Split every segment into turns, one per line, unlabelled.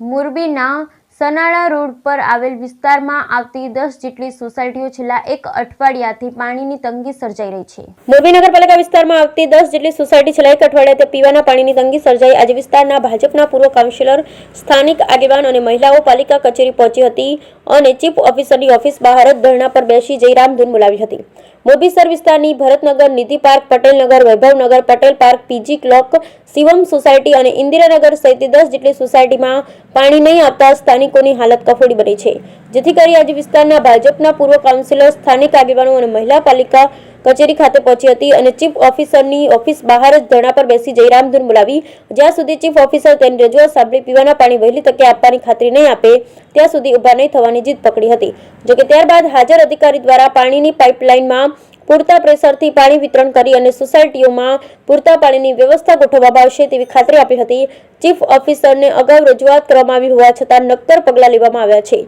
મોરબીના સનાળા રોડ પર આવેલ વિસ્તારમાં આવતી 10 જેટલી સોસાયટીઓ છેલ્લા એક અઠવાડિયાથી પાણીની તંગી સર્જાઈ રહી છે। મોરબી નગરપાલિકા વિસ્તારમાં આવતી 10 જેટલી સોસાયટી છેલ્લા એક અઠવાડિયાથી પીવાના પાણીની તંગી સર્જાઈ આજે વિસ્તારના ભાજપના પૂર્વ કાઉન્સિલર, સ્થાનિક આગેવાન અને મહિલાઓ પાલિકા કચેરી પહોંચી હતી અને ચીફ ઓફિસરની ઓફિસ બહાર જ ધરણા પર બેસી જઈ રામધૂન બોલાવી હતી। મોરબી શહેર વિસ્તારની Bharatnagar, Nidhi park, Patelnagar, Vaibhavnagar, Patel park, PG clock, Shivam society અને ઇન્દિરાનગર સહિત 10 જેટલી સોસાયટીમાં પાણી નહીં આપતા સ્થાનિકોની હાલત કફોડી બની છે, જેથી કરી આજે વિસ્તારના ભાજપના પૂર્વ કાઉન્સિલર, સ્થાનિક આગેવાનો અને મહિલા પાલિકા કચેરી ખાતે પહોંચી હતી અને ચીફ ઓફિસરની ઓફિસ બહાર જ ધરણા પર બેસી જઈ રામધૂન બોલાવી જ્યાં સુધી ચીફ ઓફિસર તેની રજૂઆત સાંભળી પીવાના પાણી વહેલી તકે આપવાની ખાતરી નહીં આપે ત્યાં સુધી ઊભા નહીં થવાની જીદ પકડી હતી। જોકે ત્યારબાદ હાજર અધિકારી દ્વારા પાણીની પાઇપલાઇનમાં પૂરતા પ્રેશરથી પાણી વિતરણ કરી અને સોસાયટીઓમાં પૂરતા પાણીની વ્યવસ્થા ગોઠવવામાં આવશે તેવી ખાતરી આપી હતી। ચીફ ઓફિસરને અગાઉ રજૂઆત કરવામાં આવી હોવા છતાં નક્કર પગલાં લેવામાં આવ્યા છે।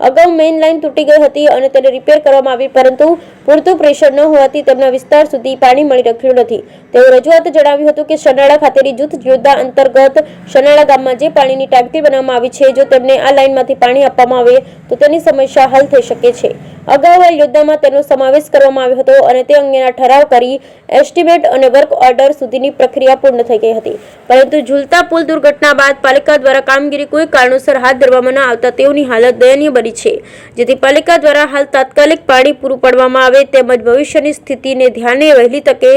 અગાઉ મેઇન લાઇન તૂટી ગઈ હતી અને તેને રિપેર કરવામાં આવી, પરંતુ પૂરતું પ્રેશર ન હોવાથી તેમના વિસ્તાર સુધી પાણી મળી રહ્યું નથી। તેઓ રજૂઆતે જણાવ્યું હતું કે સનાળા ખાતેની જૂથ યોજના અંતર્ગત સનાળા ગામમાં જે પાણીની ટાંકી બનાવવામાં આવી છે, જો તેમને આ લાઇનમાંથી પાણી આપવામાં આવે તો તેની સમસ્યા હલ થઈ શકે છે। અગાઉ આ યોજનામાં તેનો સમાવેશ કરવામાં આવ્યો હતો અને તે અંગેના ઠરાવ કરી એસ્ટિમેટ અને વર્ક ઓર્ડર સુધીની પ્રક્રિયા પૂર્ણ થઈ ગઈ હતી, પરંતુ ઝૂલતા પુલ દુર્ઘટના બાદ પાલિકા દ્વારા કામગીરી કોઈ કારણોસર હાથ ધરવામાં ન આવતા તેઓની હાલત દયનીય બની છે, જેથી પાલિકા દ્વારા હાલ તાત્કાલિક પાણી પૂરું પાડવામાં આવે તેમજ ભવિષ્યની સ્થિતિને ધ્યાને વહેલી તકે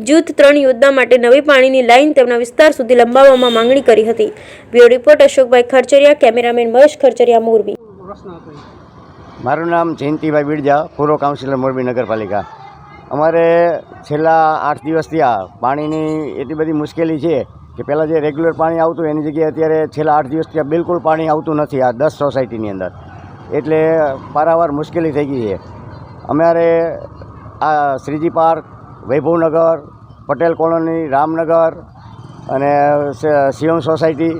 જૂથ 3 યોજના માટે નવી પાણીની લાઇન તેમના વિસ્તાર સુધી લંબાવવામાં માંગણી કરી હતી। બ્યુરો રિપોર્ટ અશોકભાઈ ખરચરિયા, કેમેરામેન મહેશ ખરચરિયા, મોરબી।
મારું નામ જયંતિભાઈ બિરજા, પૂર્વ કાઉન્સિલર મોરબી નગરપાલિકા। અમારે છેલ્લા 8 દિવસથી આ પાણીની એટલી બધી મુશ્કેલી છે કે પહેલાં જે રેગ્યુલર પાણી આવતું એની જગ્યાએ અત્યારે છેલ્લા 8 દિવસથી બિલકુલ પાણી આવતું નથી આ 10 સોસાયટીની અંદર, એટલે પારાવાર મુશ્કેલી થઈ ગઈ છે। અમારે આ શ્રીજી પાર્ક, વૈભવનગર, પટેલ કોલોની, રામનગર અને શિવમ સોસાયટી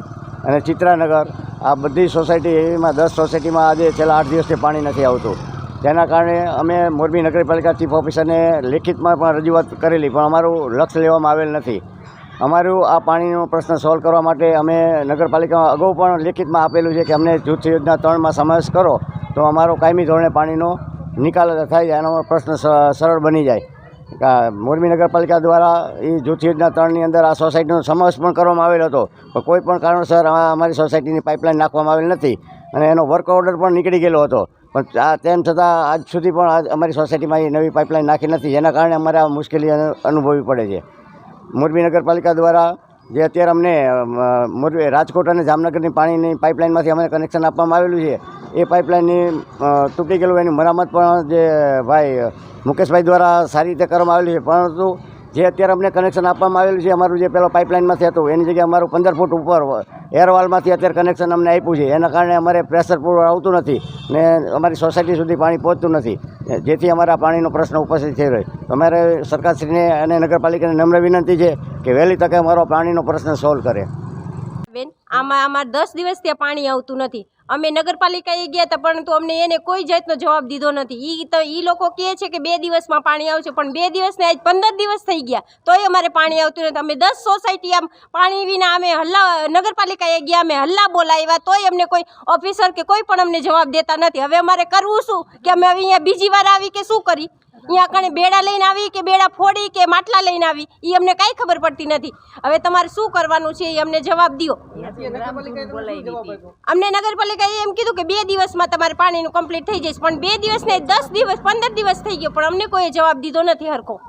અને ચિત્રાનગર આ બધી સોસાયટીમાં 10 સોસાયટીમાં આજે છેલ્લા 8 દિવસથી પાણી નથી આવતું, જેના કારણે અમે મોરબી નગરપાલિકા ચીફ ઓફિસરને લેખિતમાં પણ રજૂઆત કરેલી, પણ અમારું લક્ષ્ય લેવામાં આવેલ નથી। અમારું આ પાણીનો પ્રશ્ન સોલ્વ કરવા માટે અમે નગરપાલિકામાં અગાઉ પણ લેખિતમાં આપેલું છે કે અમને જૂથ યોજના 3માં સમાવેશ કરો તો અમારો કાયમી ધોરણે પાણીનો નિકાલ થાય જાય અને અમારો પ્રશ્ન સરળ બની જાય। મોરબી નગરપાલિકા દ્વારા એ જૂથ યોજના 3ની અંદર આ સોસાયટીનો સમાવેશ પણ કરવામાં આવેલો હતો, પણ કોઈ પણ કારણોસર અમારી સોસાયટીની પાઇપલાઇન નાખવામાં આવેલ નથી અને એનો વર્ક ઓર્ડર પણ નીકળી ગયેલો હતો, પણ તેમ છતાં આજ સુધી પણ અમારી સોસાયટીમાં એ નવી પાઇપલાઇન નાખી નથી, જેના કારણે અમારે આ મુશ્કેલી અનુભવવી પડે છે। મોરબી નગરપાલિકા દ્વારા જે અત્યારે અમને મોરબી, રાજકોટ અને જામનગરની પાણીની પાઇપલાઇનમાંથી અમને કનેક્શન આપવામાં આવેલું છે, એ પાઇપલાઇનની તૂટી ગયેલું એની મરામત પણ જે ભાઈ મુકેશભાઈ દ્વારા સારી રીતે કરવામાં આવેલી છે, પરંતુ જે અત્યારે અમને કનેક્શન આપવામાં આવેલું છે અમારું જે પહેલાં પાઇપલાઇનમાંથી હતું એની જગ્યાએ અમારું 15 ફૂટ ઉપર એરવાલમાંથી અત્યારે કનેક્શન અમને આપ્યું છે, એના કારણે અમારે પ્રેશર પૂરું આવતું નથી ને અમારી સોસાયટી સુધી પાણી પહોંચતું નથી, જેથી અમારા પાણીનો પ્રશ્ન ઉપસ્થિત થઈ રહ્યો છે। અમારે સરકારશ્રીને અને નગરપાલિકાને નમ્ર વિનંતી છે કે વહેલી તકે અમારો પાણીનો પ્રશ્ન સોલ્વ કરે।
આમાં 10 દિવસથી પાણી આવતું નથી। અમે નગરપાલિકાએ ગયા હતા, પરંતુ અમને એને કોઈ જાતનો જવાબ દીધો નથી। ઈ લોકો કહે છે કે 2 દિવસમાં પાણી આવશે, પણ 2 દિવસને આજ 15 દિવસ થઈ ગયા તોય અમારે પાણી આવતું નથી। અમે 10 સોસાયટી આમ પાણી વિના અમે નગરપાલિકાએ ગયા, અમે હલ્લા બોલાવ્યા તોય અમને કોઈ ઓફિસર કે કોઈ પણ અમને જવાબ દેતા નથી। હવે અમારે કરવું શું કે અમે અહીંયા બીજી વાર આવી કે શું કરી? અહીંયા કણે બેડા લઈને આવી કે બેડા ફોડી કે માટલા લઈને આવી એ અમને કાંઈ ખબર પડતી નથી। હવે તમારે શું કરવાનું છે એ અમને જવાબ દો। અમને નગરપાલિકાએ એમ કીધું કે 2 દિવસમાં તમારે પાણીનું કમ્પ્લીટ થઈ જશે, પણ 2 દિવસ ને 10 દિવસ 15 દિવસ થઈ ગયો, પણ અમને કોઈ જવાબ દીધો નથી હરખો।